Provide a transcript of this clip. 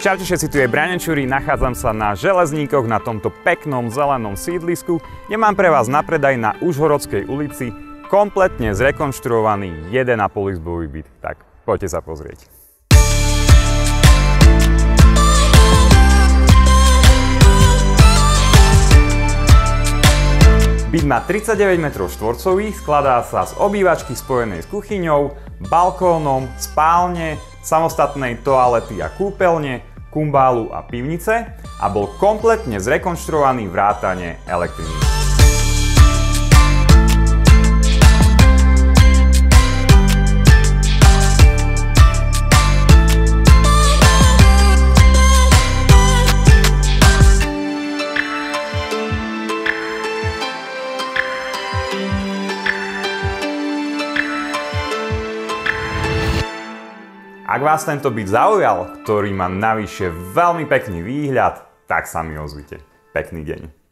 Čaute všetci, tu je Brian Čuri, nachádzam sa na Železníkoch na tomto peknom zelenom sídlisku, kde mám pre vás na predaj na Užhorodskej ulici kompletne zrekonštruovaný 1,5 izbový byt. Tak poďte sa pozrieť. Byt má 39 m2, skladá sa z obývačky spojenej s kuchyňou, balkónom, spálne, samostatnej toalety a kúpeľne, kumbálu a pivnice a bol kompletne zrekonštruovaný vrátane elektriny. Ak vás tento byt zaujal, ktorý má navyše veľmi pekný výhľad, tak sa mi ozvite. Pekný deň.